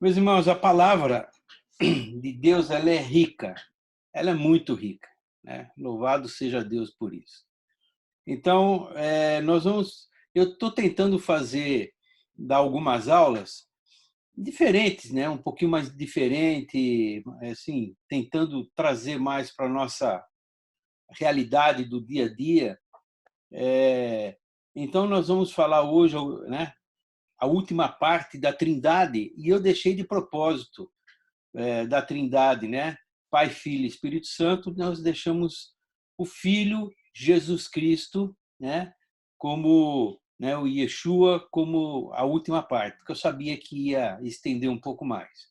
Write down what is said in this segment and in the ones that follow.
Meus irmãos, a palavra de Deus ela é rica, ela é muito rica, né? Louvado seja Deus por isso. Então, eu estou tentando dar algumas aulas diferentes, né? Um pouquinho mais diferente, assim, tentando trazer mais para a nossa realidade do dia a dia. Então, nós vamos falar hoje, né? A última parte da Trindade, e eu deixei de propósito da Trindade, né? Pai, Filho e Espírito Santo, nós deixamos o Filho Jesus Cristo, né? Como, né, o Yeshua como a última parte, porque eu sabia que ia estender um pouco mais.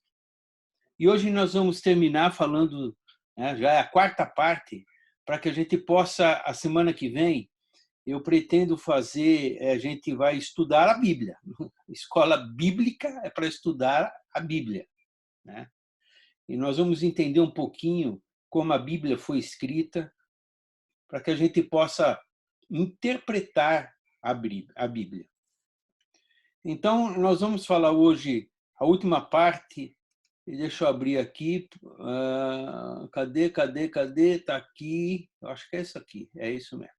E hoje nós vamos terminar falando, né, já é a quarta parte, para que a gente possa, a semana que vem, eu pretendo fazer, a gente vai estudar a Bíblia. Escola bíblica é para estudar a Bíblia, né? E nós vamos entender um pouquinho como a Bíblia foi escrita, para que a gente possa interpretar a Bíblia. Então, nós vamos falar hoje a última parte. Deixa eu abrir aqui. Cadê? Está aqui. Eu acho que é isso aqui. É isso mesmo.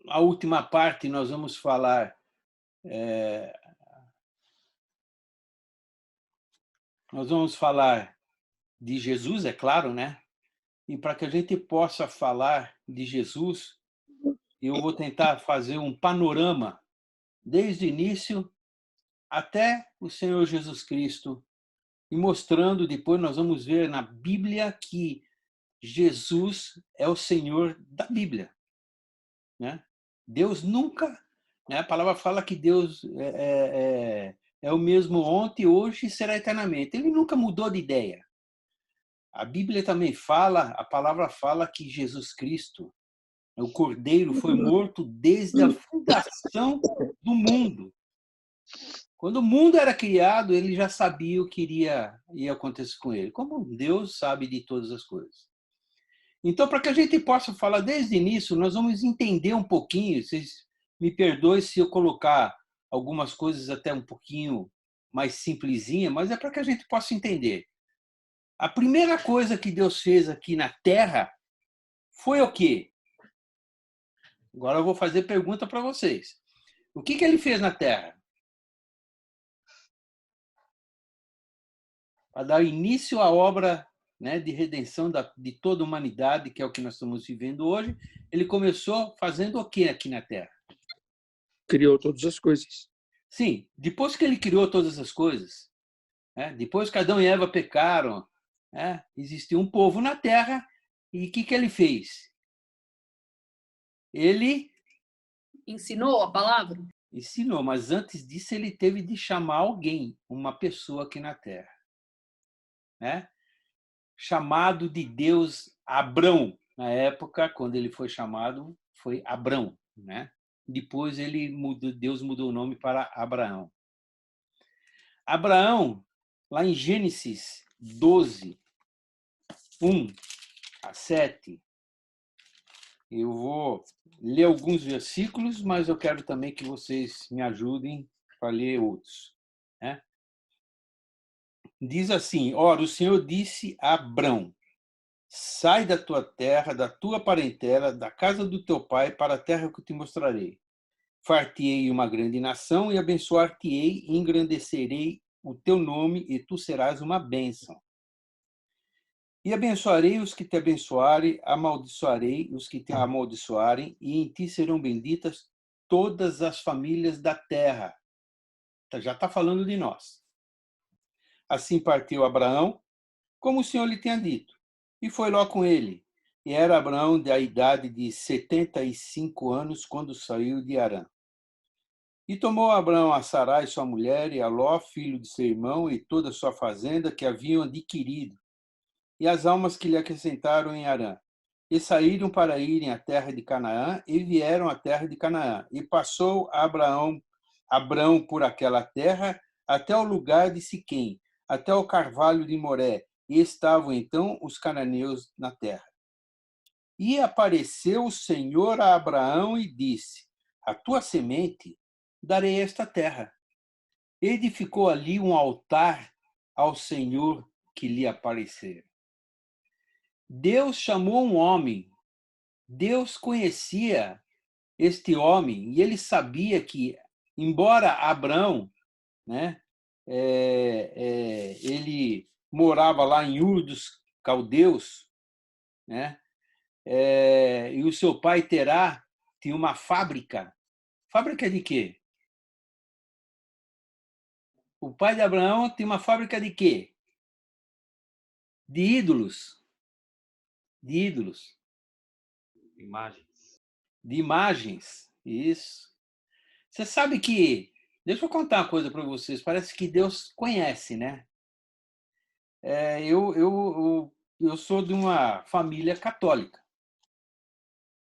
A última parte nós vamos falar. Nós vamos falar de Jesus, é claro, né? E para que a gente possa falar de Jesus, eu vou tentar fazer um panorama desde o início até o Senhor Jesus Cristo e mostrando, depois nós vamos ver na Bíblia que Jesus é o Senhor da Bíblia, né? Deus nunca, né? A palavra fala que Deus é o mesmo ontem, hoje e será eternamente. Ele nunca mudou de ideia. A Bíblia também fala, a palavra fala que Jesus Cristo, o Cordeiro, foi morto desde a fundação do mundo. Quando o mundo era criado, ele já sabia o que ia acontecer com ele, como Deus sabe de todas as coisas. Então, para que a gente possa falar desde o início, nós vamos entender um pouquinho, vocês me perdoem se eu colocar algumas coisas até um pouquinho mais simplesinha, mas é para que a gente possa entender. A primeira coisa que Deus fez aqui na Terra foi o quê? Agora eu vou fazer pergunta para vocês. O que ele fez na Terra? Para dar início à obra, né, de redenção de toda a humanidade, que é o que nós estamos vivendo hoje, ele começou fazendo o que aqui na Terra? Criou todas as coisas. Sim, depois que ele criou todas as coisas, né, depois que Adão e Eva pecaram, né, existiu um povo na Terra, e o que ele fez? Ele ensinou a palavra? Ensinou, mas antes disso ele teve de chamar alguém, uma pessoa aqui na Terra, né? Chamado de Deus Abrão. Na época, quando ele foi chamado, foi Abrão, né? Depois Deus mudou o nome para Abraão. Abraão, lá em Gênesis 12, 1-7, eu vou ler alguns versículos, mas eu quero também que vocês me ajudem para ler outros, né? Diz assim: ora, o Senhor disse a Abrão: sai da tua terra, da tua parentela, da casa do teu pai, para a terra que eu te mostrarei. Far-te-ei uma grande nação, e abençoar-te-ei, e engrandecerei o teu nome, e tu serás uma bênção. E abençoarei os que te abençoarem, amaldiçoarei os que te amaldiçoarem, e em ti serão benditas todas as famílias da terra. Já está falando de nós. Assim partiu Abraão, como o Senhor lhe tinha dito, e foi Ló com ele. E era Abraão da idade de 75 anos quando saiu de Harã. E tomou Abraão a Sarai, sua mulher, e a Ló, filho de seu irmão, e toda a sua fazenda que haviam adquirido, e as almas que lhe acrescentaram em Harã. E saíram para irem à terra de Canaã, e vieram à terra de Canaã. E passou Abrão por aquela terra, até o lugar de Siquém, até o carvalho de Moré, e estavam então os cananeus na terra. E apareceu o Senhor a Abraão e disse: a tua semente darei esta terra. Edificou ali um altar ao Senhor que lhe aparecera. Deus chamou um homem. Deus conhecia este homem e ele sabia que, embora Abrão, né, ele morava lá em Ur dos Caldeus, né, e o seu pai Terá tinha uma fábrica. Fábrica de quê? O pai de Abraão tinha uma fábrica de quê? De ídolos. De ídolos. Imagens. De imagens. Isso. Você sabe que... Deixa eu contar uma coisa para vocês. Parece que Deus conhece, né? Eu sou de uma família católica.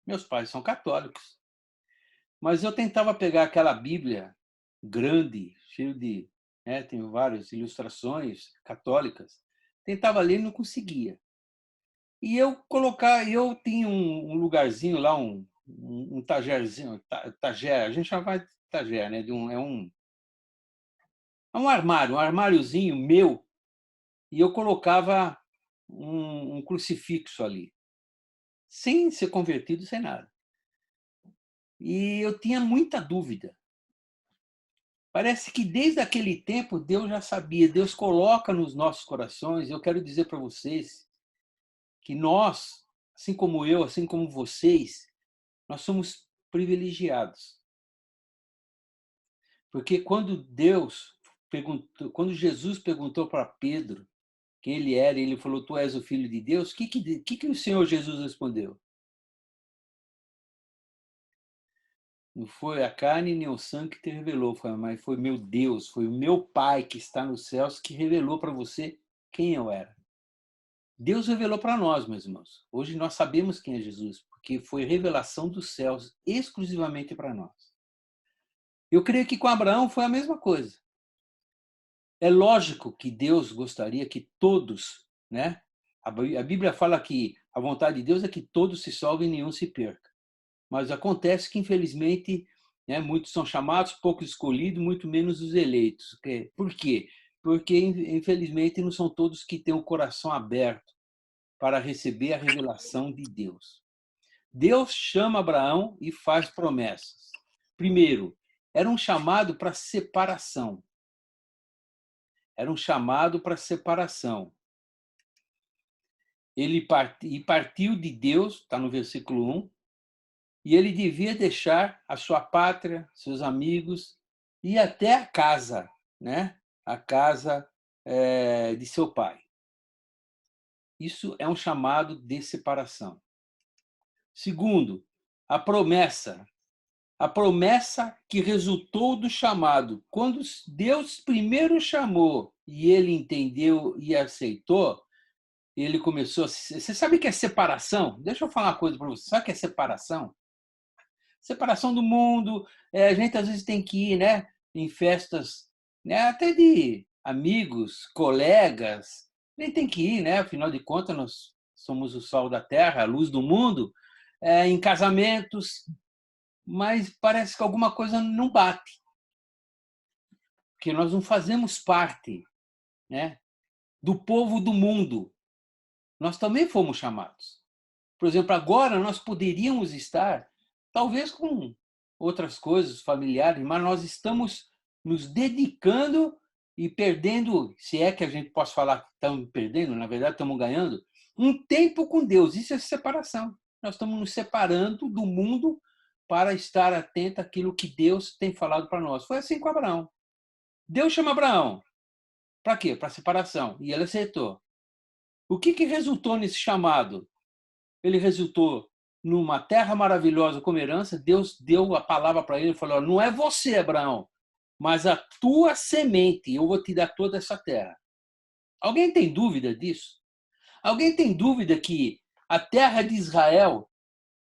Meus pais são católicos. Mas eu tentava pegar aquela Bíblia grande, cheio de... né, tem várias ilustrações católicas. Tentava ler e não conseguia. E eu tinha um lugarzinho lá, um tagerzinho, tager, a gente chama de tager, né? É um armário, um armáriozinho meu, e eu colocava um crucifixo ali, sem ser convertido, sem nada. E eu tinha muita dúvida. Parece que desde aquele tempo Deus já sabia, Deus coloca nos nossos corações. Eu quero dizer para vocês que nós, assim como eu, assim como vocês, nós somos privilegiados. Porque quando quando Jesus perguntou para Pedro quem ele era, e ele falou: "Tu és o Filho de Deus", o que o Senhor Jesus respondeu? Não foi a carne nem o sangue que te revelou, mas foi meu Deus, foi o meu Pai que está nos céus que revelou para você quem eu era. Deus revelou para nós, meus irmãos. Hoje nós sabemos quem é Jesus, porque foi revelação dos céus exclusivamente para nós. Eu creio que com Abraão foi a mesma coisa. É lógico que Deus gostaria que todos, né? A Bíblia fala que a vontade de Deus é que todos se salvem e nenhum se perca. Mas acontece que, infelizmente, né, muitos são chamados, poucos escolhidos, muito menos os eleitos. Por quê? Porque, infelizmente, não são todos que têm o coração aberto para receber a revelação de Deus. Deus chama Abraão e faz promessas. Primeiro, era um chamado para separação. Era um chamado para separação. Ele partiu de Deus, está no versículo 1, e ele devia deixar a sua pátria, seus amigos, e até a casa, né? A casa de seu pai. Isso é um chamado de separação. Segundo, a promessa. A promessa que resultou do chamado. Quando Deus primeiro chamou e ele entendeu e aceitou, ele começou a... Você sabe o que é separação? Deixa eu falar uma coisa para você. Sabe o que é separação? Separação do mundo. A gente às vezes tem que ir, né, em festas, né, até de amigos, colegas. A gente tem que ir, né? Afinal de contas, nós somos o sol da terra, a luz do mundo. Em casamentos, mas parece que alguma coisa não bate. Porque nós não fazemos parte, né, do povo do mundo. Nós também fomos chamados. Por exemplo, agora nós poderíamos estar, talvez com outras coisas familiares, mas nós estamos nos dedicando e perdendo, se é que a gente pode falar que estamos perdendo, na verdade estamos ganhando, um tempo com Deus. Isso é separação. Nós estamos nos separando do mundo para estar atento àquilo que Deus tem falado para nós. Foi assim com Abraão. Deus chama Abraão. Para quê? Para separação. E ele aceitou. O que resultou nesse chamado? Ele resultou numa terra maravilhosa como herança. Deus deu a palavra para ele e falou: não é você, Abraão, mas a tua semente. Eu vou te dar toda essa terra. Alguém tem dúvida disso? Alguém tem dúvida que a terra de Israel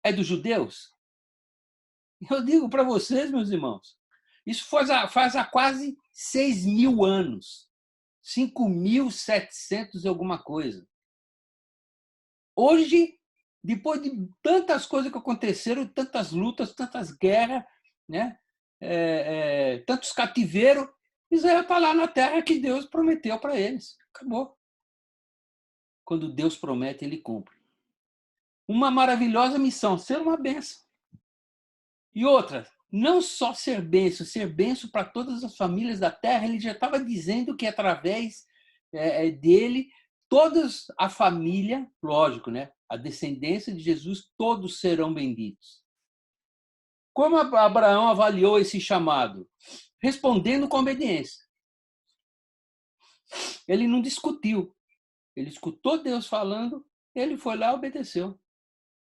é dos judeus? Eu digo para vocês, meus irmãos, isso faz há quase 6.000 anos. 5.700 e alguma coisa. Hoje, depois de tantas coisas que aconteceram, tantas lutas, tantas guerras, né? tantos cativeiros, Israel está lá na terra que Deus prometeu para eles. Acabou. Quando Deus promete, ele cumpre. Uma maravilhosa missão, ser uma bênção. E outra, não só ser bênção para todas as famílias da terra, ele já estava dizendo que através dele, toda a família, lógico, né? A descendência de Jesus, todos serão benditos. Como Abraão avaliou esse chamado? Respondendo com obediência. Ele não discutiu. Ele escutou Deus falando, ele foi lá e obedeceu.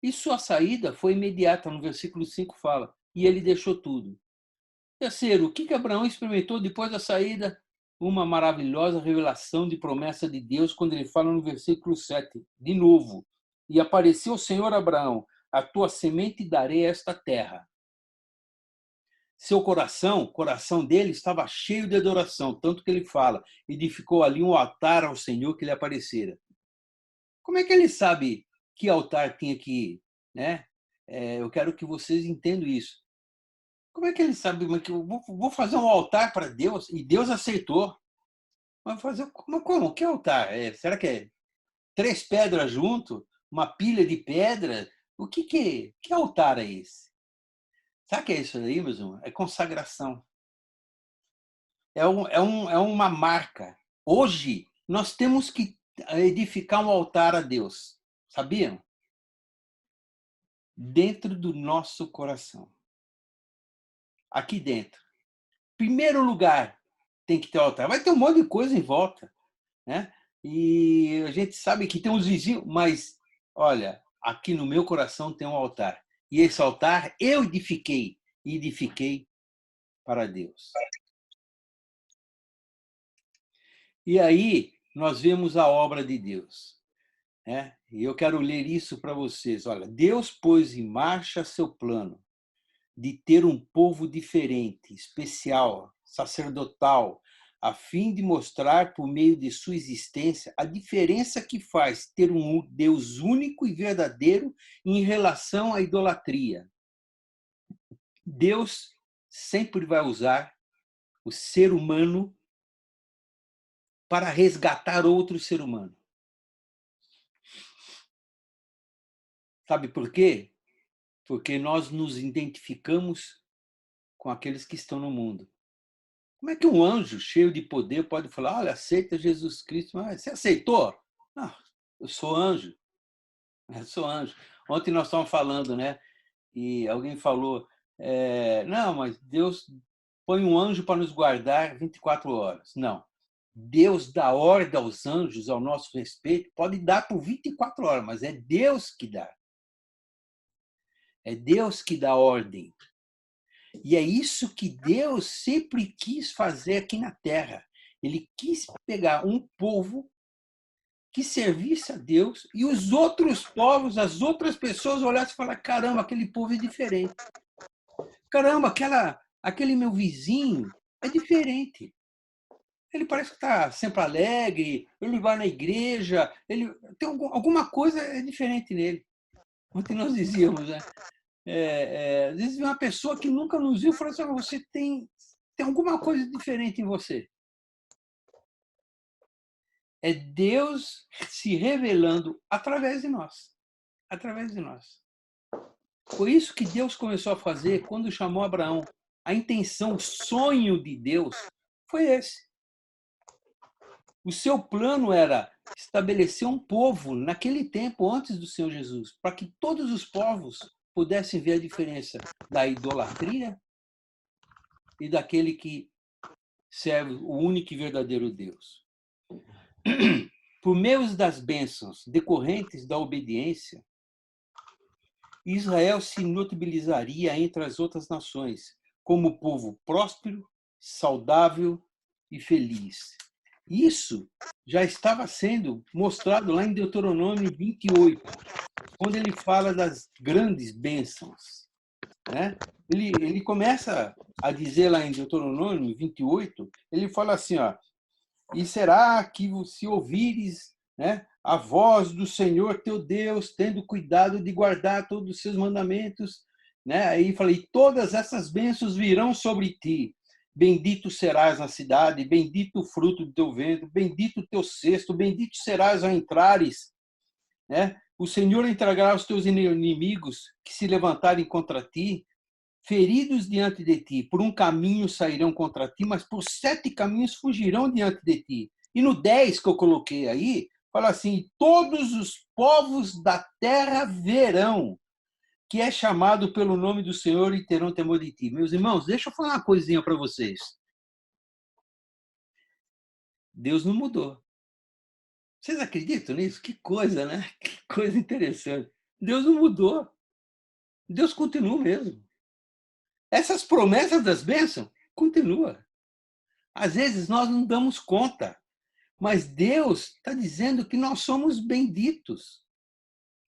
E sua saída foi imediata, no versículo 5 fala, e ele deixou tudo. Terceiro, o que Abraão experimentou depois da saída? Uma maravilhosa revelação de promessa de Deus, quando ele fala no versículo 7, de novo, e apareceu o Senhor Abraão, a tua semente darei a esta terra. Seu coração, o coração dele estava cheio de adoração, tanto que ele fala, edificou ali um altar ao Senhor que lhe aparecera. Como é que ele sabe que altar tinha que ir? Né? Eu quero que vocês entendam isso. Como é que ele sabe que eu vou fazer um altar para Deus? E Deus aceitou. Mas fazer como? Que altar? Será que é 3 pedras junto? Uma pilha de pedra? Que altar é esse? Sabe o que é isso aí, meus irmãos? É consagração. É uma marca. Hoje, nós temos que edificar um altar a Deus. Sabiam? Dentro do nosso coração. Aqui dentro. Primeiro lugar, tem que ter altar. Vai ter um monte de coisa em volta, né? E a gente sabe que tem uns vizinhos, mas, olha, aqui no meu coração tem um altar. E esse altar eu edifiquei para Deus. E aí nós vemos a obra de Deus. Né? E eu quero ler isso para vocês. Olha, Deus pôs em marcha seu plano de ter um povo diferente, especial, sacerdotal, a fim de mostrar por meio de sua existência a diferença que faz ter um Deus único e verdadeiro em relação à idolatria. Deus sempre vai usar o ser humano para resgatar outro ser humano. Sabe por quê? Porque nós nos identificamos com aqueles que estão no mundo. Como é que um anjo cheio de poder pode falar, olha, aceita Jesus Cristo? Mas você aceitou? Não, eu sou anjo. Eu sou anjo. Ontem nós estávamos falando, né? E alguém falou, não, mas Deus põe um anjo para nos guardar 24 horas. Não. Deus dá ordem aos anjos ao nosso respeito, pode dar por 24 horas, mas é Deus que dá. É Deus que dá ordem. E é isso que Deus sempre quis fazer aqui na Terra. Ele quis pegar um povo que servisse a Deus e os outros povos, as outras pessoas olhassem e falassem, caramba, aquele povo é diferente. Caramba, aquele meu vizinho é diferente. Ele parece que está sempre alegre, ele vai na igreja, ele tem alguma coisa é diferente nele. Ontem nós dizíamos, né? Às vezes uma pessoa que nunca nos viu fala assim, você tem alguma coisa diferente em você. É Deus se revelando através de nós. Através de nós. Foi isso que Deus começou a fazer quando chamou Abraão. A intenção, o sonho de Deus foi esse. O seu plano era estabelecer um povo naquele tempo antes do Senhor Jesus, para que todos os povos pudessem ver a diferença da idolatria e daquele que serve o único e verdadeiro Deus. Por meio das bênçãos decorrentes da obediência, Israel se notabilizaria entre as outras nações como povo próspero, saudável e feliz. Isso já estava sendo mostrado lá em Deuteronômio 28, quando ele fala das grandes bênçãos. Né? Ele começa a dizer lá em Deuteronômio 28, ele fala assim, ó, e será que se ouvires, né, a voz do Senhor teu Deus, tendo cuidado de guardar todos os seus mandamentos, né? Aí falei, todas essas bênçãos virão sobre ti. bendito serás na cidade, bendito o fruto do teu ventre, bendito o teu cesto, bendito serás ao entrares, né? O Senhor entregará os teus inimigos que se levantarem contra ti, feridos diante de ti. Por um caminho sairão contra ti, mas por 7 caminhos fugirão diante de ti. E no 10 que eu coloquei aí, fala assim, todos os povos da terra verão que é chamado pelo nome do Senhor e terão temor de ti. Meus irmãos, deixa eu falar uma coisinha para vocês. Deus não mudou. Vocês acreditam nisso? Que coisa, né? Que coisa interessante. Deus não mudou. Deus continua mesmo. Essas promessas das bênçãos continuam. Às vezes nós não damos conta, mas Deus está dizendo que nós somos benditos.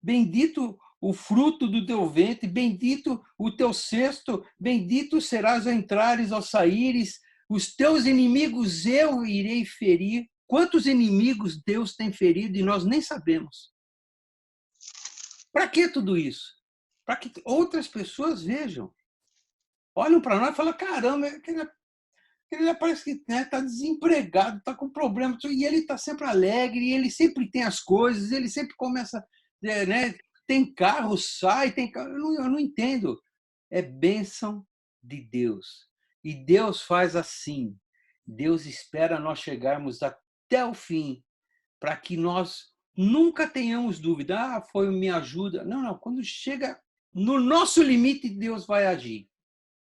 Bendito o fruto do teu ventre, bendito o teu cesto, bendito serás ao entrares, ao saíres, os teus inimigos eu irei ferir. Quantos inimigos Deus tem ferido e nós nem sabemos? Para que tudo isso? Para que outras pessoas vejam. Olham para nós e falam, caramba, ele parece que está desempregado, está com problema, e ele está sempre alegre, ele sempre tem as coisas, ele sempre começa, né, tem carro, sai, tem carro. Eu não entendo. É bênção de Deus. E Deus faz assim. Deus espera nós chegarmos até o fim, para que nós nunca tenhamos dúvida. Ah, foi minha ajuda. Não, não. Quando chega no nosso limite, Deus vai agir,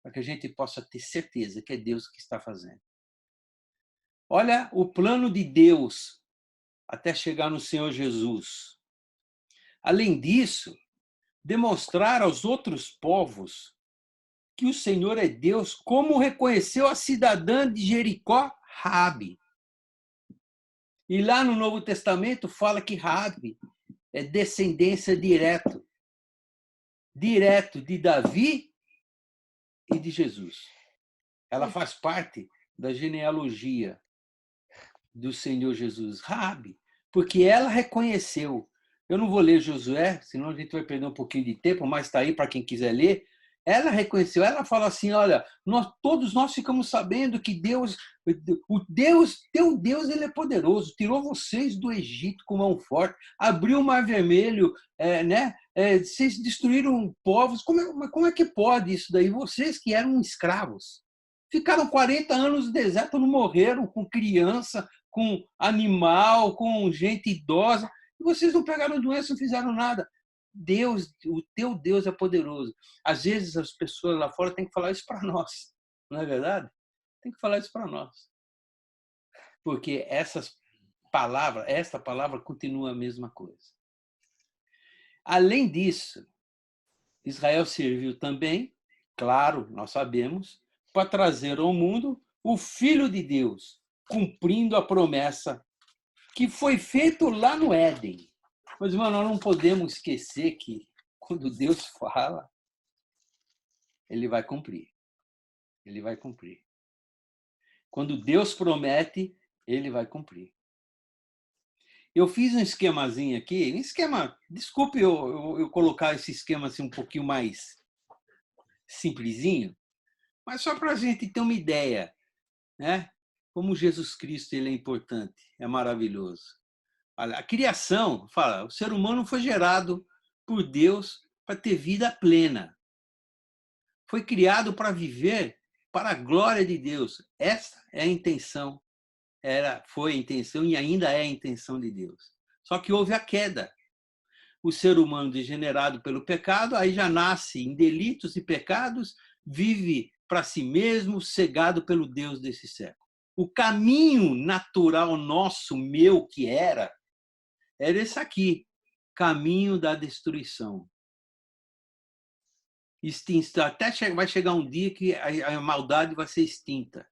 para que a gente possa ter certeza que é Deus que está fazendo. Olha o plano de Deus até chegar no Senhor Jesus. Além disso, demonstrar aos outros povos que o Senhor é Deus, como reconheceu a cidadã de Jericó, Raabe. E lá no Novo Testamento fala que Raabe é descendência direto de Davi e de Jesus. Ela faz parte da genealogia do Senhor Jesus. Raabe, porque ela reconheceu. Eu não vou ler Josué, senão a gente vai perder um pouquinho de tempo, mas está aí para quem quiser ler. Ela reconheceu, ela fala assim, olha, todos nós ficamos sabendo que teu Deus, ele é poderoso, tirou vocês do Egito com mão forte, abriu o Mar Vermelho, né? Vocês destruíram povos, como é que pode isso daí? Vocês que eram escravos, ficaram 40 anos no deserto, não morreram com criança, com animal, com gente idosa, e vocês não pegaram doença, não fizeram nada. Deus, o teu Deus é poderoso. Às vezes as pessoas lá fora têm que falar isso para nós, não é verdade? Tem que falar isso para nós. Porque esta palavra continua a mesma coisa. Além disso, Israel serviu também, claro, nós sabemos, para trazer ao mundo o Filho de Deus, cumprindo a promessa que foi feita lá no Éden. Mas, irmão, nós não podemos esquecer que quando Deus fala, ele vai cumprir. Ele vai cumprir. Quando Deus promete, ele vai cumprir. Eu fiz um esquemazinho aqui, desculpe eu colocar esse esquema assim um pouquinho mais simplesinho, mas só para a gente ter uma ideia, né? Como Jesus Cristo ele é importante, é maravilhoso. Olha, a criação, fala, o ser humano foi gerado por Deus para ter vida plena. Foi criado para viver para a glória de Deus. Essa é a intenção. Foi a intenção e ainda é a intenção de Deus. Só que houve a queda. O ser humano degenerado pelo pecado, aí já nasce em delitos e pecados, vive para si mesmo, cegado pelo Deus desse século. O caminho natural nosso, meu, que era esse aqui, caminho da destruição. Até vai chegar um dia que a maldade vai ser extinta.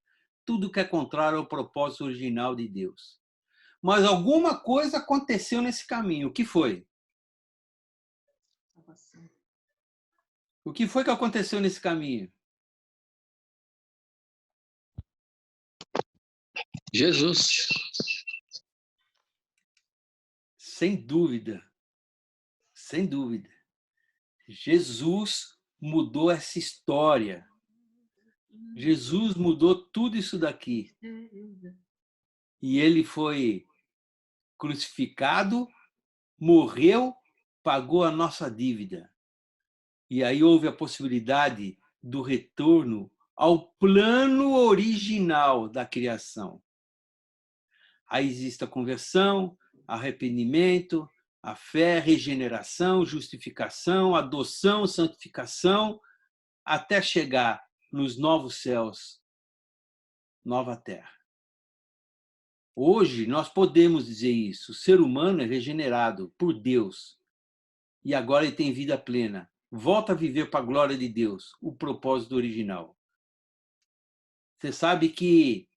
Tudo que é contrário ao propósito original de Deus. Mas alguma coisa aconteceu nesse caminho. O que foi? O que foi que aconteceu nesse caminho? Jesus. Sem dúvida. Sem dúvida. Jesus mudou essa história. Jesus mudou tudo isso daqui. E ele foi crucificado, morreu, pagou a nossa dívida. E aí houve a possibilidade do retorno ao plano original da criação. Aí existe a conversão, arrependimento, a fé, regeneração, justificação, adoção, santificação, até chegar nos novos céus, nova terra. Hoje nós podemos dizer isso. O ser humano é regenerado por Deus e agora ele tem vida plena. Volta a viver para a glória de Deus, o propósito original. Você sabe que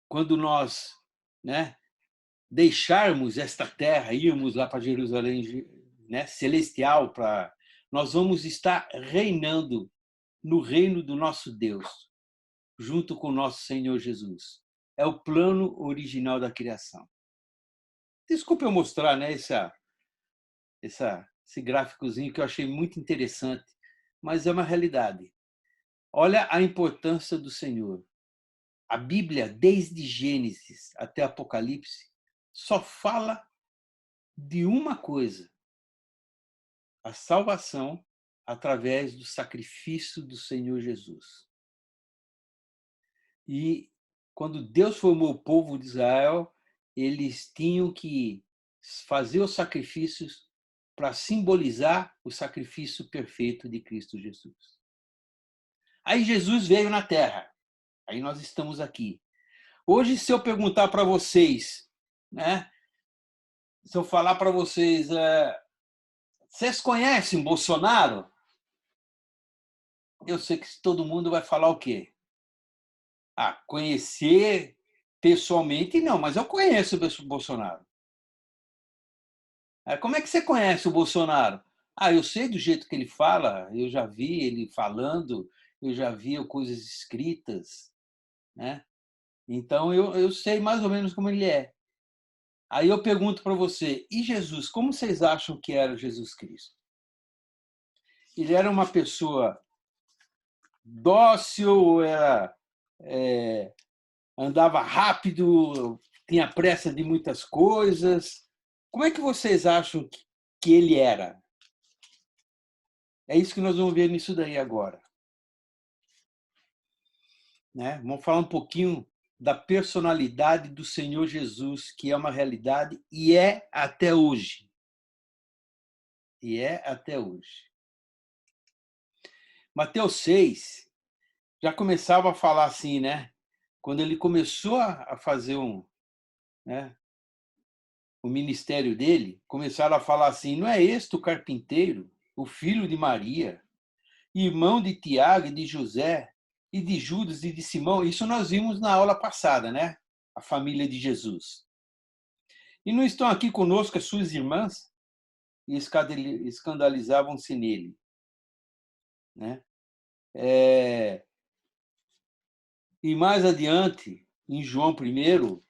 quando nós, né, deixarmos esta terra, irmos lá para Jerusalém, né, celestial, nós vamos estar reinando no reino do nosso Deus, junto com o nosso Senhor Jesus. É o plano original da criação. Desculpa eu mostrar, né, esse gráficozinho que eu achei muito interessante, mas é uma realidade. Olha a importância do Senhor. A Bíblia, desde Gênesis até Apocalipse, só fala de uma coisa: a salvação através do sacrifício do Senhor Jesus. E quando Deus formou o povo de Israel, eles tinham que fazer os sacrifícios para simbolizar o sacrifício perfeito de Cristo Jesus. Aí Jesus veio na Terra. Aí nós estamos aqui. Hoje, se eu perguntar para vocês, né? Se eu falar para vocês, vocês conhecem Bolsonaro? Eu sei que todo mundo vai falar o quê? Ah, conhecer pessoalmente não, mas eu conheço o Bolsonaro. Como é que você conhece o Bolsonaro? Ah, eu sei do jeito que ele fala, eu já vi ele falando, eu já vi coisas escritas, né? Então eu sei mais ou menos como ele é. Aí eu pergunto para você, e Jesus, como vocês acham que era Jesus Cristo? Ele era uma pessoa dócil, andava rápido, tinha pressa de muitas coisas? Como é que vocês acham que ele era? É isso que nós vamos ver nisso daí agora. Né? Vamos falar um pouquinho da personalidade do Senhor Jesus, que é uma realidade e é até hoje. E é até hoje. Mateus 6 já começava a falar assim, né? Quando ele começou a fazer né, o ministério dele, começaram a falar assim: não é este o carpinteiro, o filho de Maria, irmão de Tiago e de José, e de Judas e de Simão? Isso nós vimos na aula passada, né? A família de Jesus. E não estão aqui conosco as suas irmãs? E escandalizavam-se nele. Né? E mais adiante, em João 1,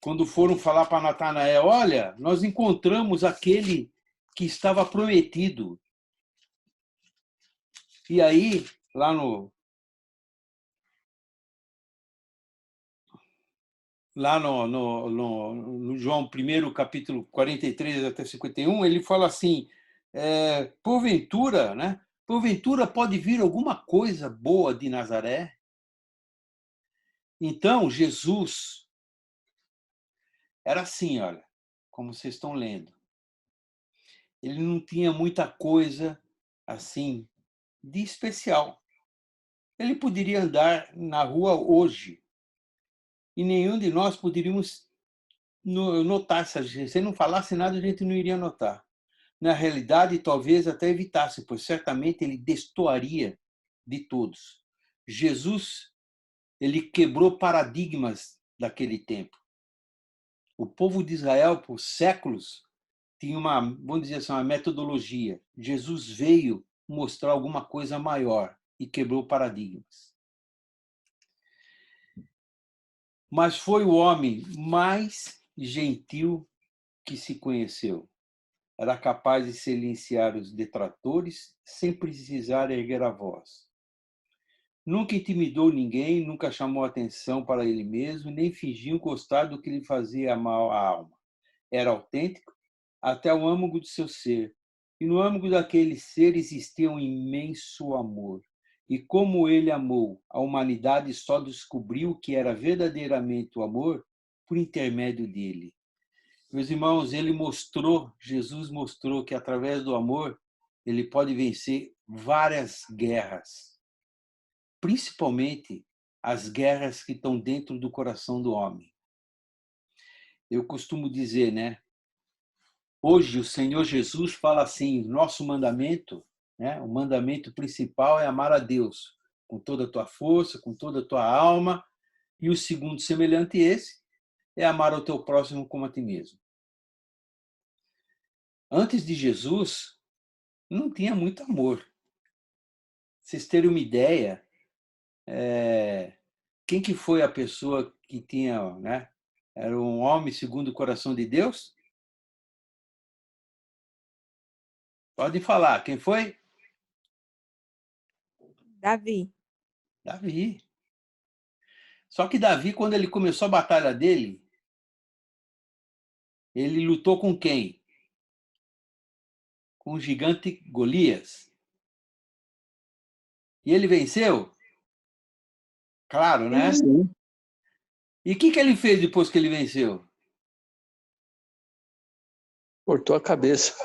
quando foram falar para Natanael, olha, nós encontramos aquele que estava prometido. E aí, lá no João 1, capítulo 43 até 51, ele fala assim, porventura, né? Porventura pode vir alguma coisa boa de Nazaré? Então, Jesus era assim, olha, como vocês estão lendo. Ele não tinha muita coisa assim de especial. Ele poderia andar na rua hoje e nenhum de nós poderíamos notar. Se ele não falasse nada, a gente não iria notar. Na realidade, talvez até evitasse, pois certamente ele destoaria de todos. Jesus, ele quebrou paradigmas daquele tempo. O povo de Israel, por séculos, tinha vamos dizer assim, uma metodologia. Jesus veio mostrar alguma coisa maior e quebrou paradigmas. Mas foi o homem mais gentil que se conheceu. Era capaz de silenciar os detratores sem precisar erguer a voz. Nunca intimidou ninguém, nunca chamou atenção para ele mesmo, nem fingiu gostar do que lhe fazia mal à alma. Era autêntico até o âmago do seu ser. E no âmago daquele ser existia um imenso amor. E como ele amou a humanidade, só descobriu o que era verdadeiramente o amor por intermédio dele. Meus irmãos, Jesus mostrou que através do amor ele pode vencer várias guerras, principalmente as guerras que estão dentro do coração do homem. Eu costumo dizer, né? Hoje o Senhor Jesus fala assim, nosso mandamento, né? O mandamento principal é amar a Deus com toda a tua força, com toda a tua alma, e o segundo semelhante a esse é amar o teu próximo como a ti mesmo. Antes de Jesus, não tinha muito amor. Vocês terem uma ideia, quem que foi a pessoa que tinha, né? Era um homem segundo o coração de Deus? Pode falar, quem foi? Davi. Davi. Só que Davi, quando ele começou a batalha dele, ele lutou com quem? Com o gigante Golias. E ele venceu? Claro, né? Sim. E o que ele fez depois que ele venceu? Cortou a cabeça.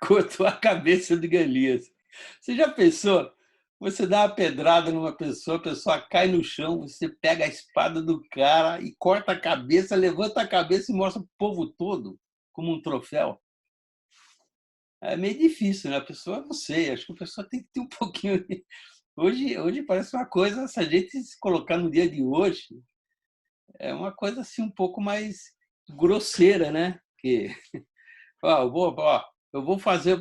Cortou a cabeça de Golias. Você já pensou? Você dá uma pedrada numa pessoa, a pessoa cai no chão, você pega a espada do cara e corta a cabeça, levanta a cabeça e mostra para o povo todo como um troféu. É meio difícil, né? A pessoa, não sei, acho que a pessoa tem que ter um pouquinho. Hoje parece uma coisa, se a gente se colocar no dia de hoje, é uma coisa assim um pouco mais grosseira, né? Que, eu vou fazer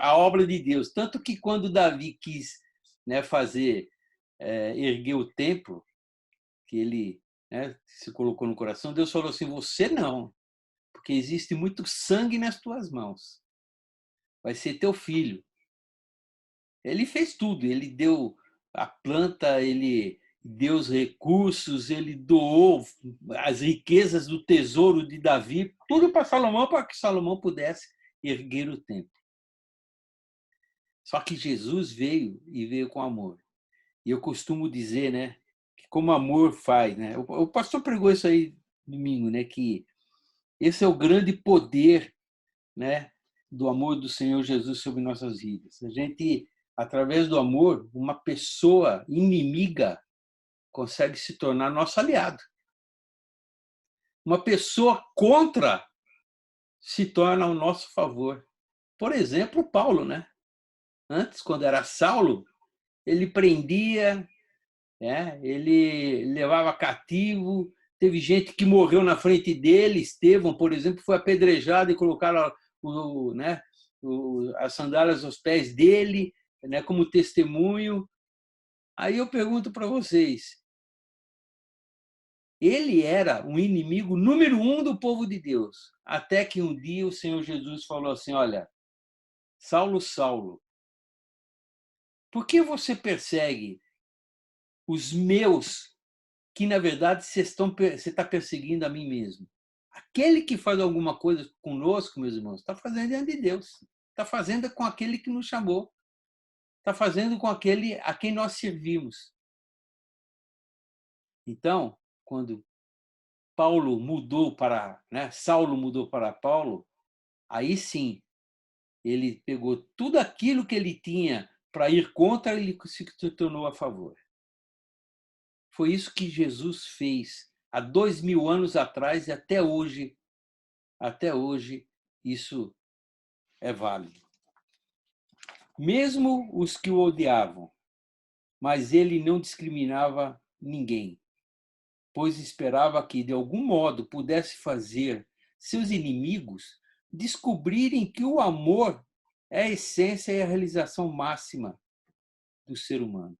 a obra de Deus. Tanto que quando Davi quis, né, erguer o templo, que ele, né, se colocou no coração, Deus falou assim: você não, porque existe muito sangue nas tuas mãos. Vai ser teu filho. Ele fez tudo, ele deu a planta, ele deu os recursos, ele doou as riquezas do tesouro de Davi, tudo para Salomão, para que Salomão pudesse erguer o templo. Só que Jesus veio com amor. E eu costumo dizer, né, que como amor faz, né? O pastor pregou isso aí domingo, né, que esse é o grande poder, né, do amor do Senhor Jesus sobre nossas vidas. A gente, através do amor, uma pessoa inimiga consegue se tornar nosso aliado. Uma pessoa contra se torna ao nosso favor. Por exemplo, Paulo, né? Antes, quando era Saulo, ele prendia, né? Ele levava cativo. Teve gente que morreu na frente dele. Estevão, por exemplo, foi apedrejado e colocaram as sandálias aos pés dele, né, como testemunho. Aí eu pergunto para vocês, ele era um inimigo número 1 do povo de Deus, até que um dia o Senhor Jesus falou assim: olha, Saulo, Saulo, por que você persegue os meus, que na verdade você está perseguindo a mim mesmo? Aquele que faz alguma coisa conosco, meus irmãos, está fazendo diante de Deus, está fazendo com aquele que nos chamou, está fazendo com aquele a quem nós servimos. Então, quando Saulo mudou para Paulo, aí sim ele pegou tudo aquilo que ele tinha para ir contra, ele se tornou a favor. Foi isso que Jesus fez há 2000 anos atrás e até hoje isso é válido. Mesmo os que o odiavam, mas ele não discriminava ninguém, pois esperava que, de algum modo, pudesse fazer seus inimigos descobrirem que o amor é a essência e a realização máxima do ser humano.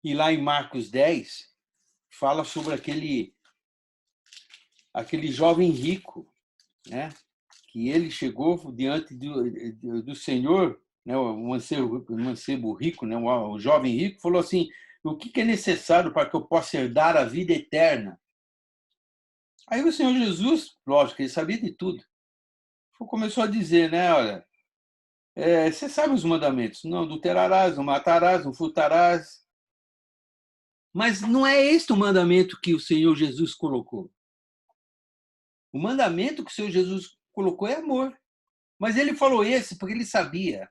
E lá em Marcos 10, fala sobre aquele jovem rico, né? Que ele chegou diante do Senhor né, o mancebo rico, né, o jovem rico, falou assim: o que é necessário para que eu possa herdar a vida eterna? Aí o Senhor Jesus, lógico, ele sabia de tudo, começou a dizer, né, olha, você sabe os mandamentos, não adulterarás, não matarás, não furtarás, mas não é este o mandamento que o Senhor Jesus colocou. O mandamento que o Senhor Jesus colocou é amor. Mas ele falou esse porque ele sabia.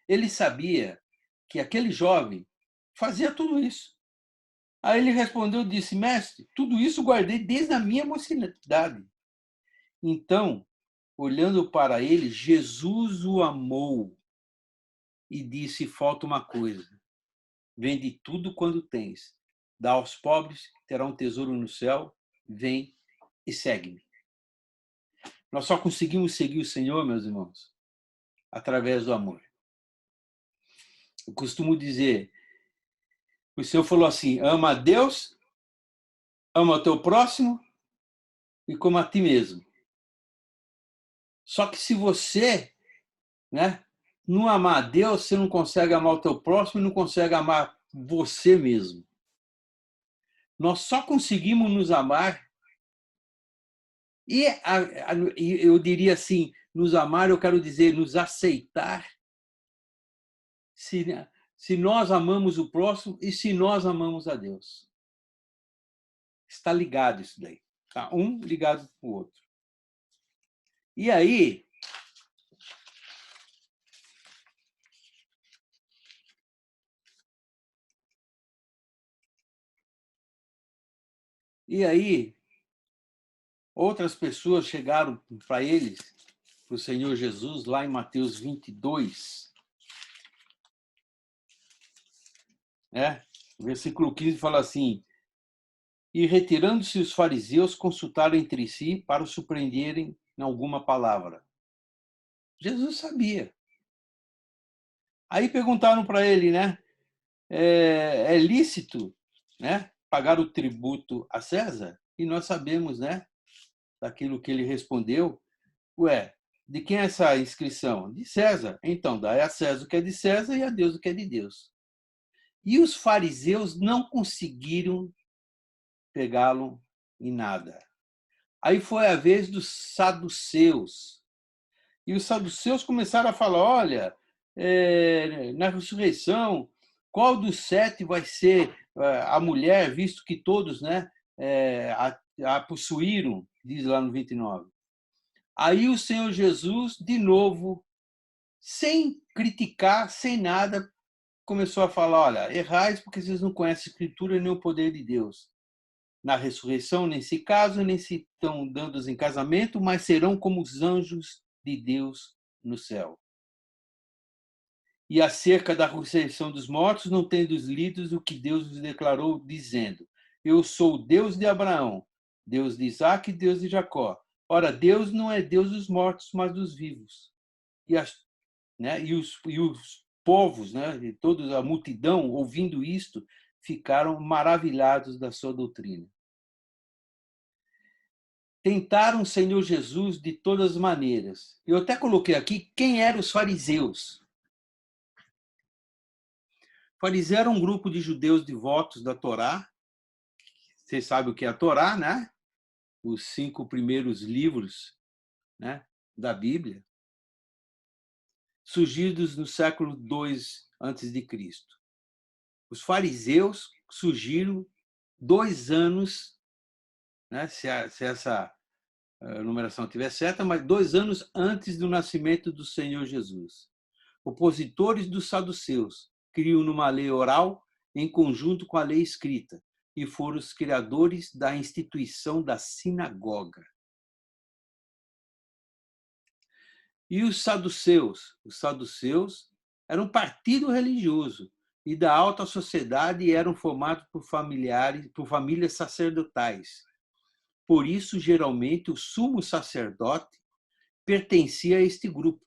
Ele sabia que aquele jovem fazia tudo isso. Aí ele respondeu e disse: mestre, tudo isso guardei desde a minha mocidade. Então, olhando para ele, Jesus o amou e disse: falta uma coisa. Vende tudo quando tens. Dá aos pobres, terá um tesouro no céu. Vem e segue-me. Nós só conseguimos seguir o Senhor, meus irmãos, através do amor. Eu costumo dizer, o Senhor falou assim: ama a Deus, ama o teu próximo e como a ti mesmo. Só que se você, né, não amar a Deus, você não consegue amar o teu próximo e não consegue amar você mesmo. Nós só conseguimos nos amar e eu diria assim, nos amar, eu quero dizer, nos aceitar, se nós amamos o próximo e se nós amamos a Deus. Está ligado isso daí. Tá? Um ligado com o outro. E aí, outras pessoas chegaram para eles, para o Senhor Jesus, lá em Mateus 22, né? O versículo 15 fala assim: e retirando-se os fariseus, consultaram entre si para o surpreenderem em alguma palavra. Jesus sabia. Aí perguntaram para ele, né? É lícito, né, pagar o tributo a César? E nós sabemos, né, daquilo que ele respondeu. Ué, de quem é essa inscrição? De César. Então, dá a César o que é de César e a Deus o que é de Deus. E os fariseus não conseguiram pegá-lo em nada. Aí foi a vez dos saduceus. E os saduceus começaram a falar: olha, na ressurreição, qual dos 7 vai ser a mulher, visto que todos, né, a possuíram, diz lá no 29. Aí o Senhor Jesus, de novo, sem criticar, sem nada, começou a falar: olha, errais porque vocês não conhecem a Escritura nem o poder de Deus. Na ressurreição nem se casam, nem se estão dando em casamento, mas serão como os anjos de Deus no céu. E acerca da ressurreição dos mortos, não tendes lido o que Deus vos declarou, dizendo: eu sou o Deus de Abraão, Deus de Isaac e Deus de Jacó. Ora, Deus não é Deus dos mortos, mas dos vivos. E os povos, né, e toda a multidão, ouvindo isto, ficaram maravilhados da sua doutrina. Tentaram o Senhor Jesus de todas as maneiras. Eu até coloquei aqui quem eram os fariseus. Fariseu era um grupo de judeus devotos da Torá. Vocês sabem o que é a Torá, né? Os 5 primeiros livros, né, da Bíblia, surgidos no século 2 a.C. Os fariseus surgiram 2 anos, né, se essa numeração estiver certa, mas 2 anos antes do nascimento do Senhor Jesus. Opositores dos saduceus, criam numa lei oral em conjunto com a lei escrita e foram os criadores da instituição da sinagoga. E os saduceus? Os saduceus eram um partido religioso e da alta sociedade e eram formados por famílias sacerdotais. Por isso, geralmente, o sumo sacerdote pertencia a este grupo.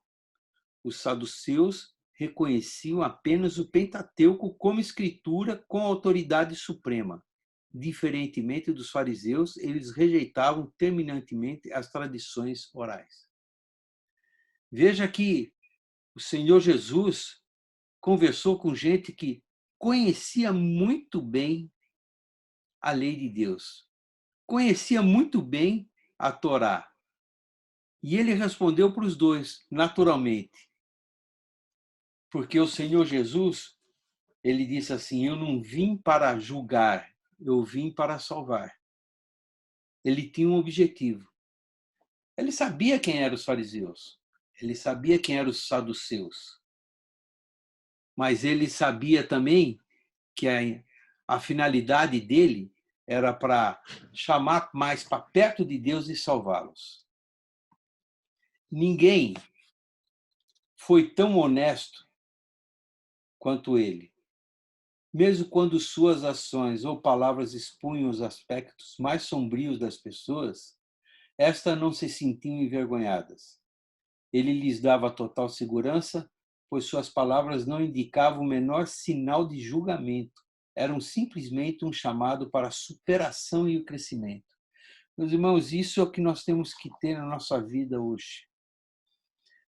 Os saduceus reconheciam apenas o Pentateuco como escritura com autoridade suprema. Diferentemente dos fariseus, eles rejeitavam terminantemente as tradições orais. Veja que O Senhor Jesus conversou com gente que conhecia muito bem a lei de Deus, conhecia muito bem a Torá. E ele respondeu para os dois, naturalmente. Porque o Senhor Jesus, ele disse assim: eu não vim para julgar, eu vim para salvar. Ele tinha um objetivo. Ele sabia quem eram os fariseus, ele sabia quem eram os saduceus. Mas ele sabia também que a finalidade dele era para chamar mais para perto de Deus e salvá-los. Ninguém foi tão honesto quanto ele. Mesmo quando suas ações ou palavras expunham os aspectos mais sombrios das pessoas, estas não se sentiam envergonhadas. Ele lhes dava total segurança, pois suas palavras não indicavam o menor sinal de julgamento. Eram simplesmente um chamado para a superação e o crescimento. Meus irmãos, isso é o que nós temos que ter na nossa vida hoje.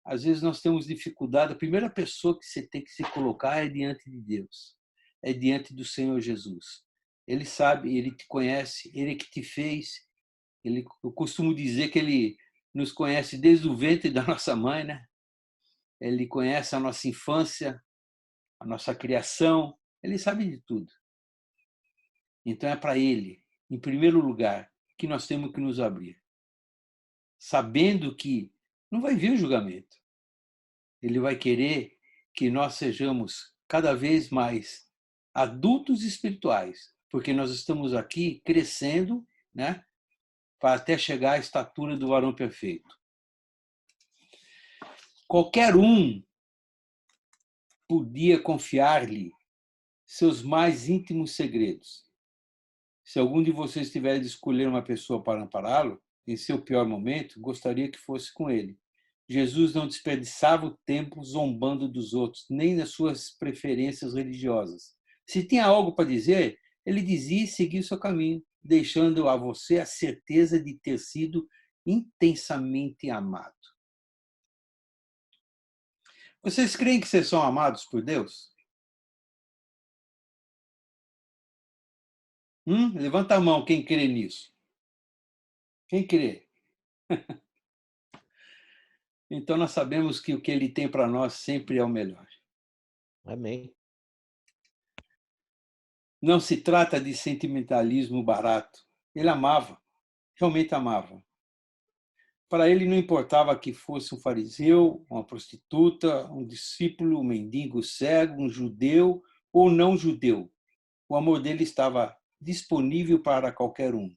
Às vezes nós temos dificuldade, a primeira pessoa que você tem que se colocar é diante de Deus, é diante do Senhor Jesus. Ele sabe, ele te conhece, ele que te fez. Eu costumo dizer que ele nos conhece desde o ventre da nossa mãe, né? Ele conhece a nossa infância, a nossa criação, ele sabe de tudo. Então é para ele, em primeiro lugar, que nós temos que nos abrir. Sabendo que não vai vir o julgamento. Ele vai querer que nós sejamos cada vez mais adultos espirituais, porque nós estamos aqui crescendo, né, para até chegar à estatura do varão perfeito. Qualquer um podia confiar-lhe seus mais íntimos segredos. Se algum de vocês tiver de escolher uma pessoa para ampará-lo, em seu pior momento, gostaria que fosse com ele. Jesus não desperdiçava o tempo zombando dos outros, nem das suas preferências religiosas. Se tinha algo para dizer, ele dizia e seguia o seu caminho, deixando a você a certeza de ter sido intensamente amado. Vocês creem que vocês são amados por Deus? Levanta a mão quem crê nisso. Quem crê? Então nós sabemos que o que ele tem para nós sempre é o melhor. Amém. Não se trata de sentimentalismo barato. Ele amava, realmente amava. Para ele não importava que fosse um fariseu, uma prostituta, um discípulo, um mendigo cego, um judeu ou não judeu. O amor dele estava disponível para qualquer um.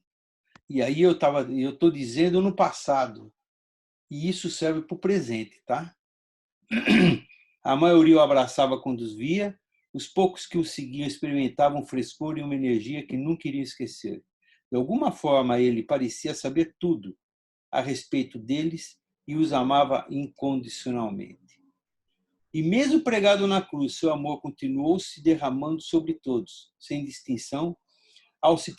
E aí eu estou dizendo no passado, e isso serve para o presente, tá? A maioria o abraçava quando os via, os poucos que o seguiam experimentavam um frescor e uma energia que nunca iriam esquecer. De alguma forma, ele parecia saber tudo a respeito deles e os amava incondicionalmente. E mesmo pregado na cruz, seu amor continuou se derramando sobre todos, sem distinção, ao se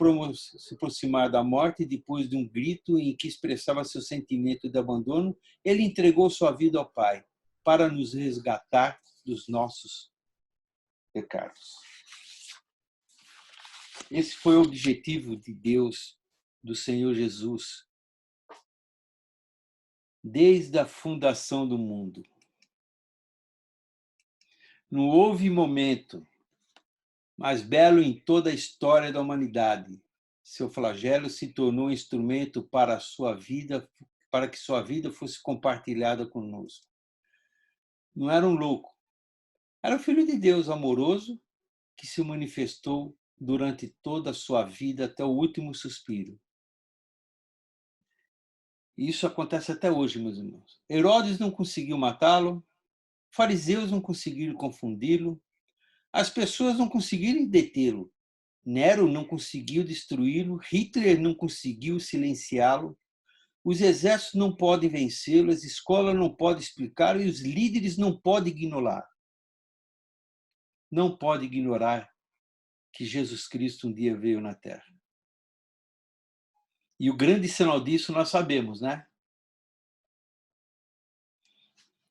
aproximar da morte, depois de um grito em que expressava seu sentimento de abandono, ele entregou sua vida ao Pai para nos resgatar dos nossos pecados. Esse foi o objetivo de Deus, do Senhor Jesus, desde a fundação do mundo. Não houve momento mais belo em toda a história da humanidade. Seu flagelo se tornou um instrumento para a sua vida, para que sua vida fosse compartilhada conosco. Não era um louco, era o Filho de Deus amoroso que se manifestou durante toda a sua vida até o último suspiro. E isso acontece até hoje, meus irmãos. Herodes não conseguiu matá-lo, fariseus não conseguiram confundi-lo, as pessoas não conseguiram detê-lo. Nero não conseguiu destruí-lo, Hitler não conseguiu silenciá-lo, os exércitos não podem vencê-lo, as escolas não podem explicar e os líderes não podem ignorar. Não pode ignorar que Jesus Cristo um dia veio na Terra. E o grande sinal disso nós sabemos, né?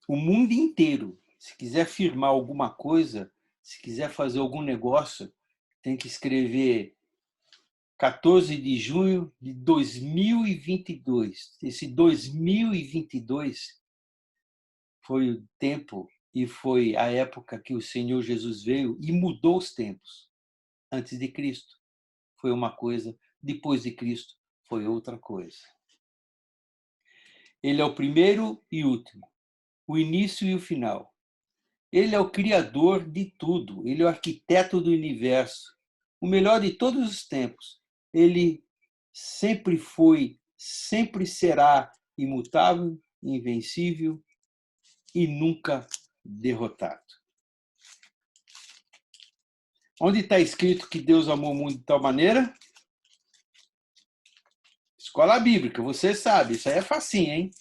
O mundo inteiro se quiser firmar alguma coisa, se quiser fazer algum negócio, tem que escrever 14 de junho de 2022. Esse 2022 foi o tempo e foi a época que o Senhor Jesus veio e mudou os tempos. Antes de Cristo foi uma coisa, depois de Cristo foi outra coisa. Ele é o primeiro e último, o início e o final. Ele é o criador de tudo, ele é o arquiteto do universo, o melhor de todos os tempos. Ele sempre foi, sempre será imutável, invencível e nunca derrotado. Onde está escrito que Deus amou o mundo de tal maneira? Escola bíblica, você sabe, isso aí é facinho, hein?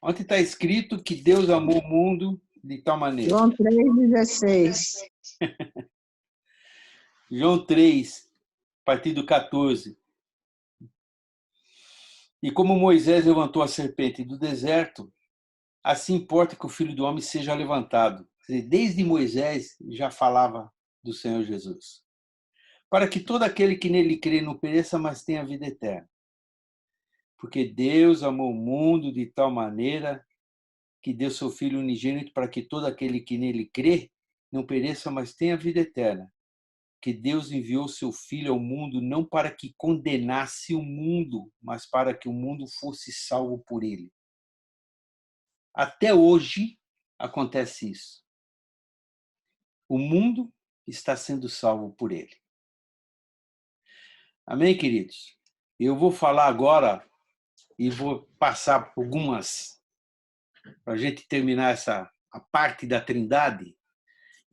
Onde está escrito que Deus amou o mundo de tal maneira? João 3,16. João 3, a partir do 14. E como Moisés levantou a serpente do deserto, assim importa que o Filho do Homem seja levantado. Quer dizer, desde Moisés já falava do Senhor Jesus. Para que todo aquele que nele crê não pereça, mas tenha vida eterna. Porque Deus amou o mundo de tal maneira que deu seu Filho unigênito para que todo aquele que nele crê não pereça, mas tenha vida eterna. Que Deus enviou seu Filho ao mundo não para que condenasse o mundo, mas para que o mundo fosse salvo por ele. Até hoje acontece isso. O mundo está sendo salvo por ele. Amém, queridos? Eu vou falar agora e vou passar por algumas, para a gente terminar a parte da Trindade.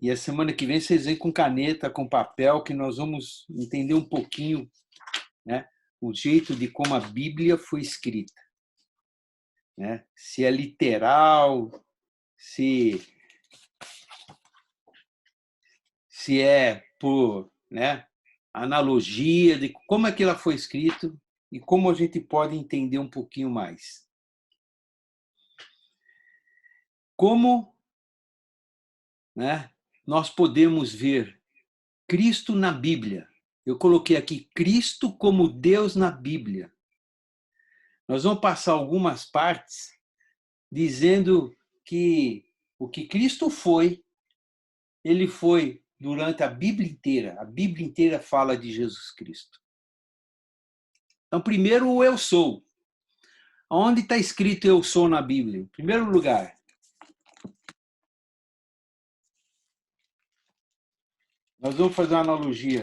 E a semana que vem vocês vêm com caneta, com papel, que nós vamos entender um pouquinho, né, o jeito de como a Bíblia foi escrita. Né? Se é literal, se é por, né, analogia, de como é que ela foi escrita e como a gente pode entender um pouquinho mais. Como, né, nós podemos ver Cristo na Bíblia. Eu coloquei aqui Cristo como Deus na Bíblia. Nós vamos passar algumas partes dizendo que o que Cristo foi, ele foi durante a Bíblia inteira. A Bíblia inteira fala de Jesus Cristo. Então, primeiro, o eu sou. Onde está escrito eu sou na Bíblia? Em primeiro lugar. Nós vamos fazer uma analogia,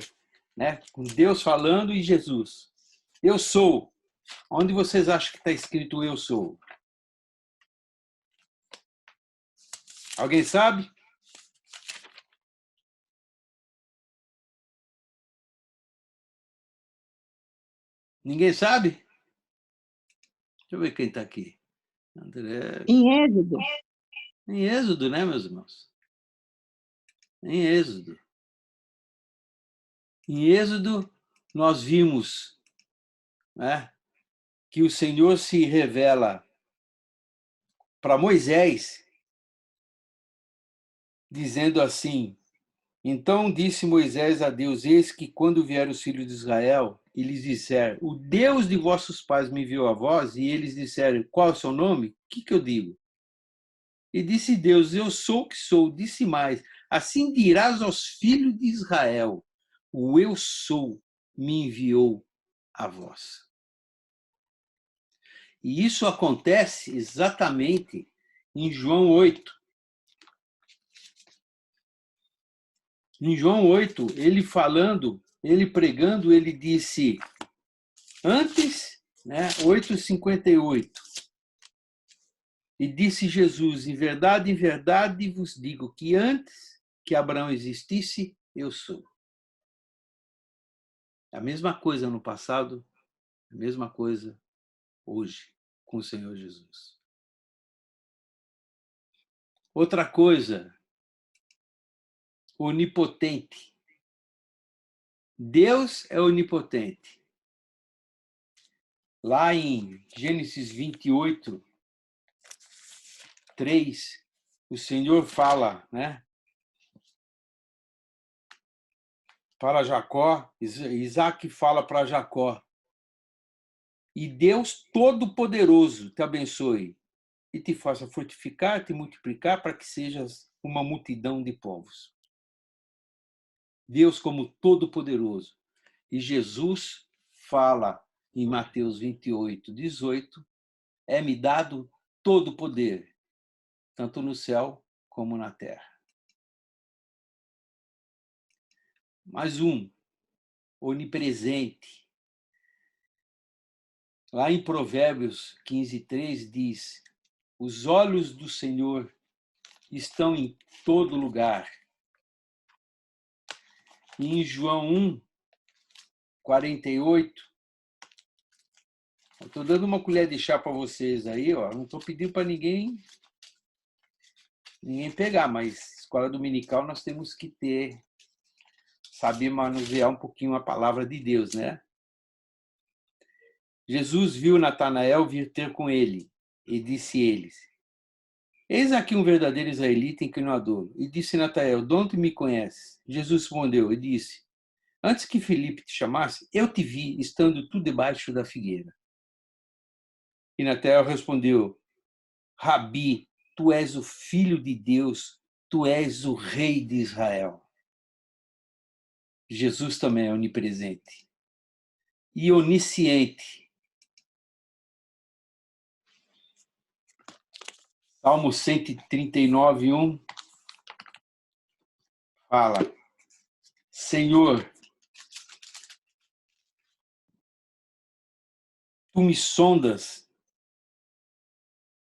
né, com Deus falando e Jesus. Eu sou. Onde vocês acham que está escrito eu sou? Alguém sabe? Ninguém sabe? Deixa eu ver quem está aqui. André. Em Êxodo. Em Êxodo, né, meus irmãos? Em Êxodo. Em Êxodo, nós vimos, né, que o Senhor se revela para Moisés, dizendo assim: então disse Moisés a Deus: eis que quando vier os filhos de Israel e lhes disser, o Deus de vossos pais me enviou a vós, e eles disserem, qual é o seu nome? O que eu digo? E disse Deus: eu sou o que sou. Disse mais: assim dirás aos filhos de Israel, o eu sou me enviou a vós. E isso acontece exatamente em João 8. Em João 8, ele falando, ele pregando, ele disse, antes, né, 8:58, e disse Jesus, em verdade vos digo que antes que Abraão existisse, eu sou. A mesma coisa no passado, a mesma coisa hoje com o Senhor Jesus. Outra coisa, onipotente. Deus é onipotente. Lá em Gênesis 28, 3, o Senhor fala, né? Para Jacó, Isaac fala para Jacó: e Deus Todo-Poderoso te abençoe e te faça frutificar, te multiplicar, para que sejas uma multidão de povos. Deus como Todo-Poderoso. E Jesus fala em Mateus 28, 18, é-me dado todo o poder, tanto no céu como na terra. Mais um, onipresente. Lá em Provérbios 15, 3 diz: os olhos do Senhor estão em todo lugar. E em João 1, 48, eu estou dando uma colher de chá para vocês aí, ó. Não estou pedindo para ninguém pegar, mas escola dominical nós temos que saber manusear um pouquinho a palavra de Deus, né? Jesus viu Natanael vir ter com ele e disse a eles: eis aqui um verdadeiro israelita em quem não há dolo. E disse Natanael: de onde me conheces? Jesus respondeu e disse: antes que Filipe te chamasse, eu te vi estando tu debaixo da figueira. E Natanael respondeu: Rabi, tu és o filho de Deus, tu és o rei de Israel. Jesus também é onipresente e onisciente. Salmo 139, 1 fala: Senhor, tu me sondas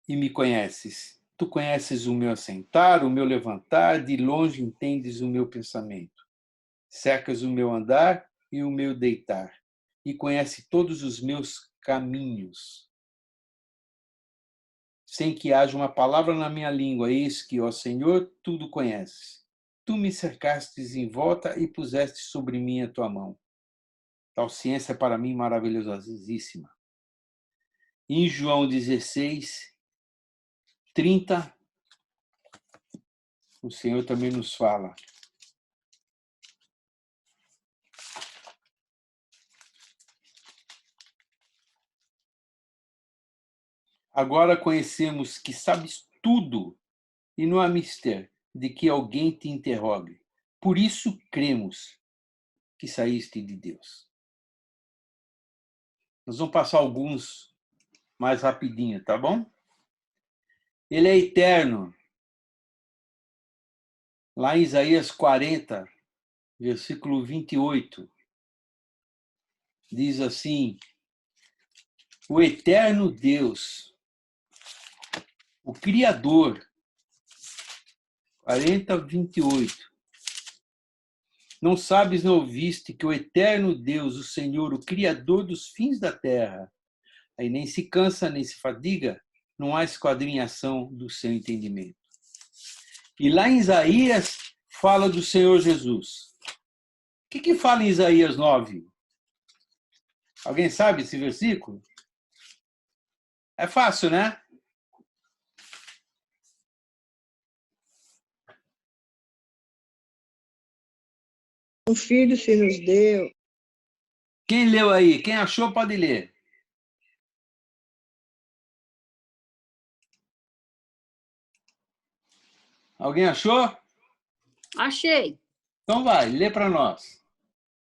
e me conheces. Tu conheces o meu assentar, o meu levantar, de longe entendes o meu pensamento. Cercas o meu andar e o meu deitar, e conhece todos os meus caminhos. Sem que haja uma palavra na minha língua, eis que, ó Senhor, tudo conheces. Tu me cercastes em volta e puseste sobre mim a tua mão. Tal ciência é para mim maravilhosíssima. Em João 16, 30, o Senhor também nos fala: agora conhecemos que sabes tudo e não há mistério de que alguém te interrogue. Por isso cremos que saíste de Deus. Nós vamos passar alguns mais rapidinho, tá bom? Ele é eterno. Lá em Isaías 40, versículo 28, diz assim: o eterno Deus, o Criador, 40, 28. Não sabes, não ouviste que o eterno Deus, o Senhor, o Criador dos fins da terra, aí nem se cansa, nem se fadiga, não há esquadrinhação do seu entendimento. E lá em Isaías, fala do Senhor Jesus. O que fala em Isaías 9? Alguém sabe esse versículo? É fácil, né? Um filho se nos deu. Quem leu aí? Quem achou pode ler. Alguém achou? Achei. Então vai, lê para nós.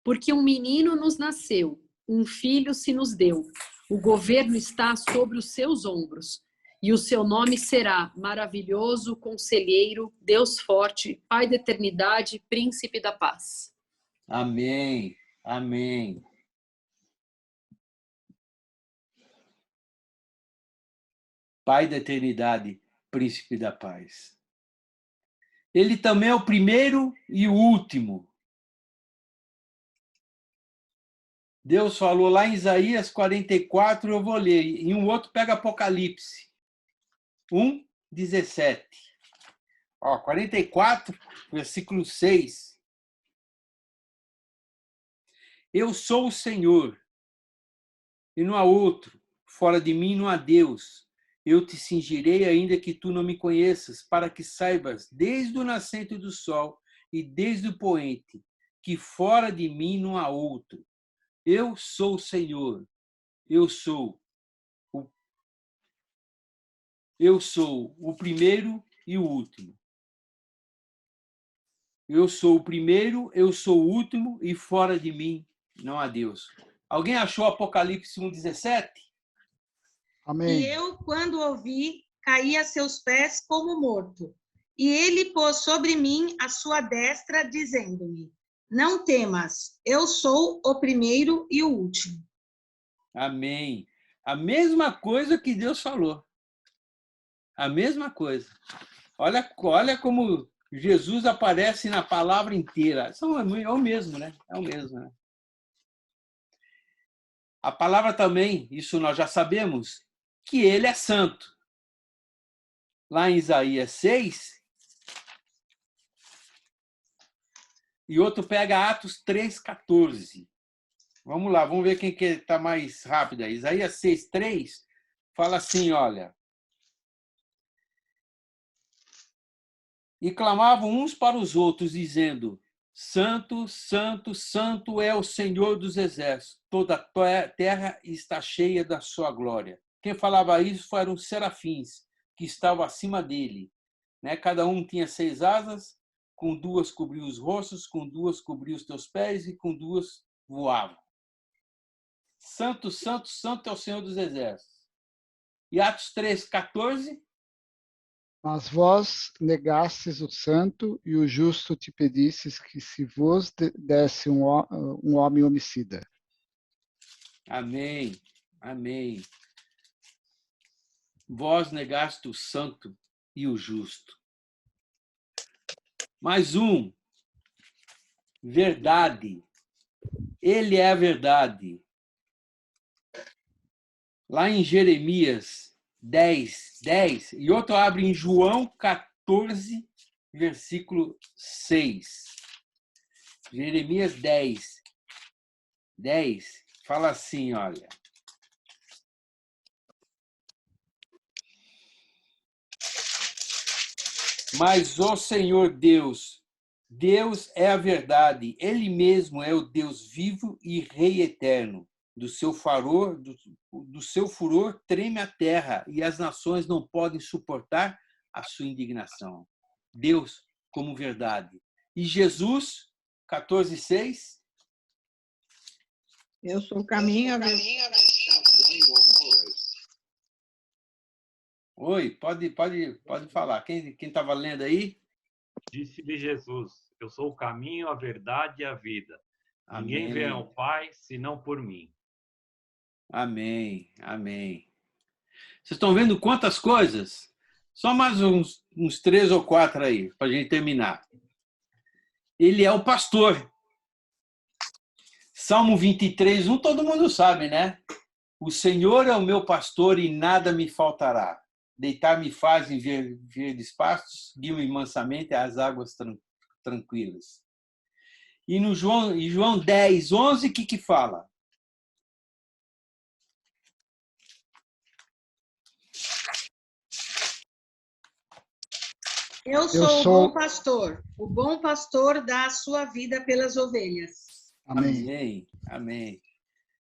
Porque um menino nos nasceu, um filho se nos deu. O governo está sobre os seus ombros. E o seu nome será Maravilhoso, Conselheiro, Deus Forte, Pai da Eternidade, Príncipe da Paz. Amém. Amém. Pai da eternidade, Príncipe da paz. Ele também é o primeiro e o último. Deus falou lá em Isaías 44, eu vou ler. Em um outro pega Apocalipse 1, 17. 44, versículo 6. Eu sou o Senhor, e não há outro. Fora de mim não há Deus. Eu te cingirei ainda que tu não me conheças, para que saibas, desde o nascente do sol e desde o poente, que fora de mim não há outro. Eu sou o Senhor, eu sou o primeiro e o último. Eu sou o primeiro, eu sou o último, e fora de mim não há Deus. Alguém achou Apocalipse 1,17? Amém. E eu, quando ouvi, caí a seus pés como morto. E ele pôs sobre mim a sua destra, dizendo-me: Não temas, eu sou o primeiro e o último. Amém. A mesma coisa que Deus falou. A mesma coisa. Olha como Jesus aparece na palavra inteira. É o mesmo, né? É o mesmo, né? A palavra também, isso nós já sabemos, que ele é santo. Lá em Isaías 6, e outro pega Atos 3,14. Vamos lá, vamos ver quem que está mais rápido aí. Isaías 6,3 fala assim, olha. E clamavam uns para os outros, dizendo: Santo, Santo, Santo é o Senhor dos exércitos. Toda a terra está cheia da sua glória. Quem falava isso eram os serafins, que estavam acima dele. Né? Cada um tinha 6 asas, com 2 cobriu os rostos, com 2 cobriu os teus pés e com 2 voavam. Santo, Santo, Santo é o Senhor dos exércitos. E Atos 3,14... Mas vós negastes o santo e o justo te pedistes que se vos desse um homem homicida. Amém, amém. Vós negaste o santo e o justo. Mais um, verdade. Ele é a verdade. Lá em Jeremias 10, e outro abre em João 14, versículo 6. Jeremias 10, fala assim, olha. Mas o Senhor Deus é a verdade, Ele mesmo é o Deus vivo e Rei eterno. Do seu furor treme a terra e as nações não podem suportar a sua indignação. Deus como verdade. E Jesus, 14,6. Eu sou o caminho, a verdade. Oi, pode falar. Quem estava lendo aí? Disse-lhe Jesus: Eu sou o caminho, a verdade e a vida. Ninguém vê Amém. ao Pai senão por mim. Amém, amém. Vocês estão vendo quantas coisas? Só mais uns 3 ou 4 aí, para a gente terminar. Ele é o pastor. Salmo 23, todo mundo sabe, né? O Senhor é o meu pastor e nada me faltará. Deitar-me faz em verdes pastos, guia-me mansamente às águas tranquilas. E em João 10:11, o que fala? Eu sou o bom pastor dá a sua vida pelas ovelhas. Amém. Amém, amém.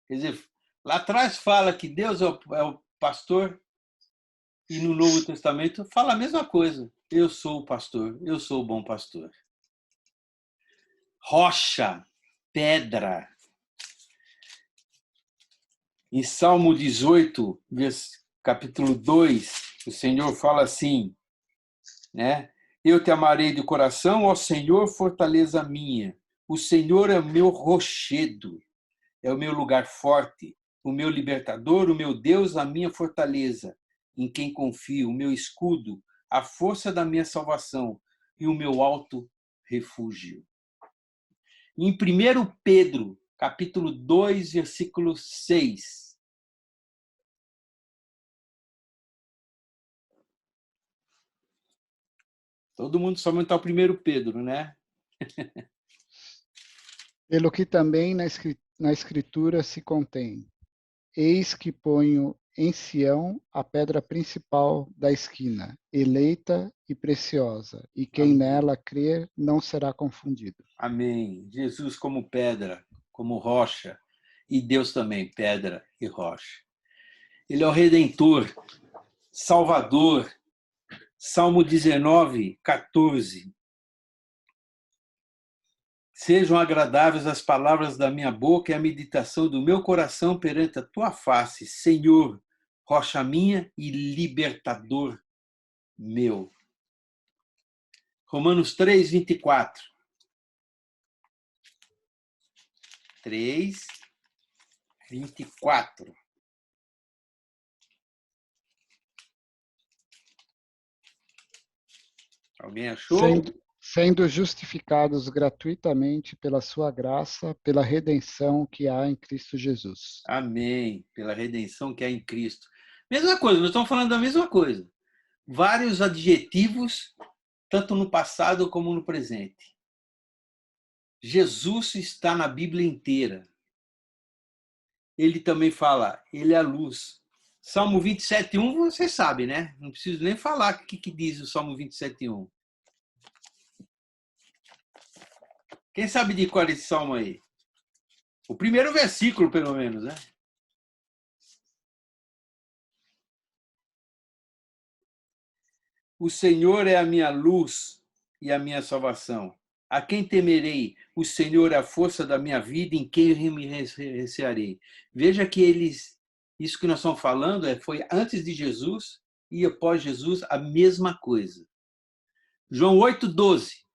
Quer dizer, lá atrás fala que Deus é o pastor, e no Novo Testamento fala a mesma coisa. Eu sou o pastor, eu sou o bom pastor. Rocha, pedra. Em Salmo 18, capítulo 2, o Senhor fala assim, né? Eu te amarei de coração, ó Senhor, fortaleza minha. O Senhor é o meu rochedo, é o meu lugar forte, o meu libertador, o meu Deus, a minha fortaleza, em quem confio, o meu escudo, a força da minha salvação e o meu alto refúgio. Em 1 Pedro, capítulo 2, versículo 6. Todo mundo só está o 1 Pedro, né? Pelo que também na Escritura se contém. Eis que ponho em Sião a pedra principal da esquina, eleita e preciosa, e quem Amém. nela crer não será confundido. Amém. Jesus como pedra, como rocha, e Deus também, pedra e rocha. Ele é o Redentor, Salvador. Salmo 19, 14. Sejam agradáveis as palavras da minha boca e a meditação do meu coração perante a tua face, Senhor, rocha minha e libertador meu. Romanos 3, 24. 3, 24. Alguém achou? Sendo justificados gratuitamente pela sua graça, pela redenção que há em Cristo Jesus. Amém. Pela redenção que há em Cristo. Mesma coisa, nós estamos falando da mesma coisa. Vários adjetivos, tanto no passado como no presente. Jesus está na Bíblia inteira. Ele também fala, ele é a luz. Salmo 27:1, você sabe, né? Não preciso nem falar o que diz o Salmo 27:1. Quem sabe de qual é esse salmo aí? O primeiro versículo, pelo menos, né? O Senhor é a minha luz e a minha salvação. A quem temerei? O Senhor é a força da minha vida, em quem eu me recearei. Veja que isso que nós estamos falando foi antes de Jesus e após Jesus a mesma coisa. João 8:12.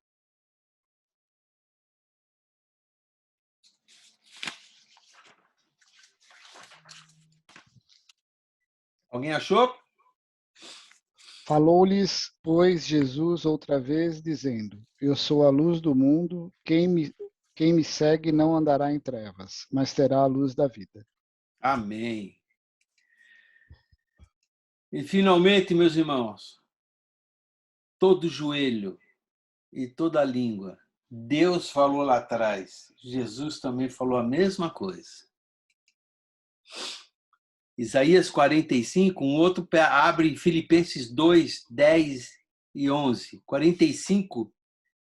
Alguém achou? Falou-lhes, pois, Jesus outra vez, dizendo: Eu sou a luz do mundo, quem me segue não andará em trevas, mas terá a luz da vida. Amém. E finalmente, meus irmãos, todo joelho e toda língua, Deus falou lá atrás, Jesus também falou a mesma coisa. Isaías 45, um outro abre Filipenses 2, 10 e 11. 45,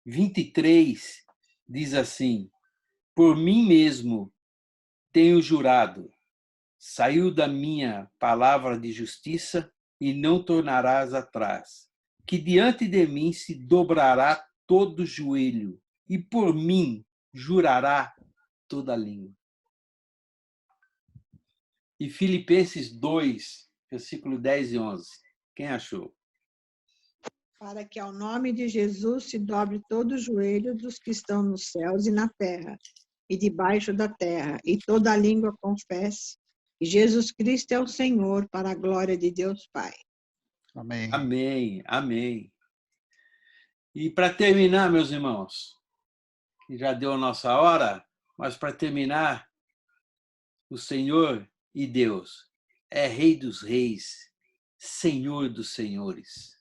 23, diz assim: Por mim mesmo tenho jurado, saiu da minha palavra de justiça e não tornarás atrás, que diante de mim se dobrará todo joelho e por mim jurará toda língua. E Filipenses 2, versículo 10 e 11. Quem achou? Para que ao nome de Jesus se dobre todo o joelho dos que estão nos céus e na terra, e debaixo da terra, e toda a língua confesse que Jesus Cristo é o Senhor, para a glória de Deus Pai. Amém. Amém, amém. E para terminar, meus irmãos, já deu a nossa hora, mas para terminar, o Senhor e Deus é Rei dos Reis, Senhor dos Senhores.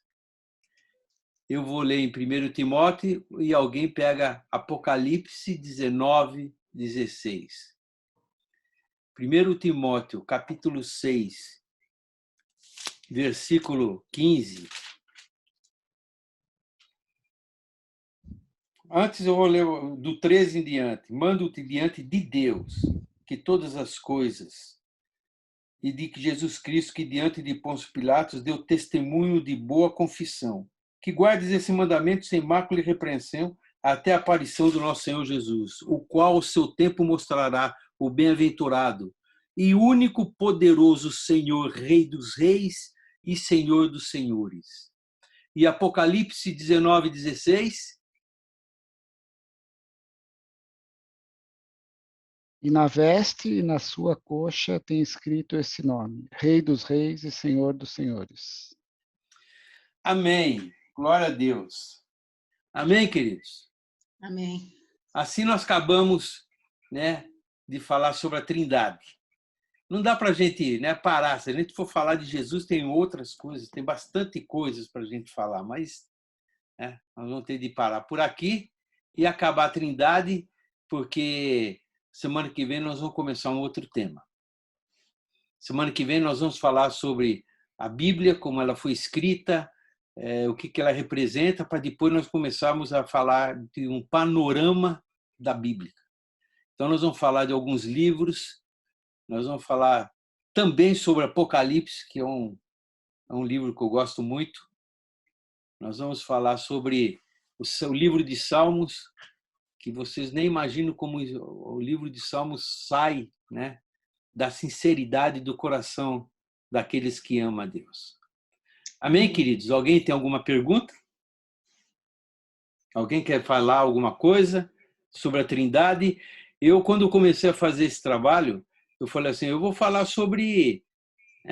Eu vou ler em 1 Timóteo e alguém pega Apocalipse 19, 16. 1 Timóteo, capítulo 6, versículo 15. Antes eu vou ler do 13 em diante. Mando-te diante de Deus que todas as coisas e de que Jesus Cristo, que diante de Pôncio Pilatos deu testemunho de boa confissão, que guardes esse mandamento sem mácula e repreensão até a aparição do nosso Senhor Jesus, o qual o seu tempo mostrará o bem-aventurado e único poderoso Senhor, Rei dos Reis e Senhor dos Senhores. E Apocalipse 19, 16. E na veste e na sua coxa tem escrito esse nome: Rei dos Reis e Senhor dos Senhores. Amém. Glória a Deus. Amém, queridos? Amém. Assim nós acabamos, de falar sobre a Trindade. Não dá para a gente parar. Se a gente for falar de Jesus, tem outras coisas, tem bastante coisas para a gente falar, mas nós vamos ter de parar por aqui e acabar a Trindade, porque semana que vem nós vamos começar um outro tema. Semana que vem nós vamos falar sobre a Bíblia, como ela foi escrita, o que ela representa, para depois nós começarmos a falar de um panorama da Bíblia. Então nós vamos falar de alguns livros, nós vamos falar também sobre Apocalipse, que é um livro que eu gosto muito. Nós vamos falar sobre o livro de Salmos, que vocês nem imaginam como o livro de Salmos sai, né, da sinceridade do coração daqueles que amam a Deus. Amém, queridos? Alguém tem alguma pergunta? Alguém quer falar alguma coisa sobre a Trindade? Eu, quando comecei a fazer esse trabalho, eu falei assim, eu vou falar sobre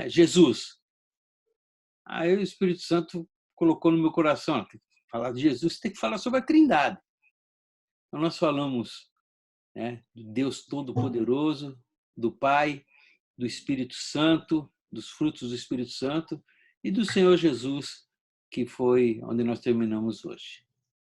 Jesus. Aí o Espírito Santo colocou no meu coração, tem que falar de Jesus, tem que falar sobre a Trindade. Então nós falamos, né, do Deus Todo-Poderoso, do Pai, do Espírito Santo, dos frutos do Espírito Santo e do Senhor Jesus, que foi onde nós terminamos hoje.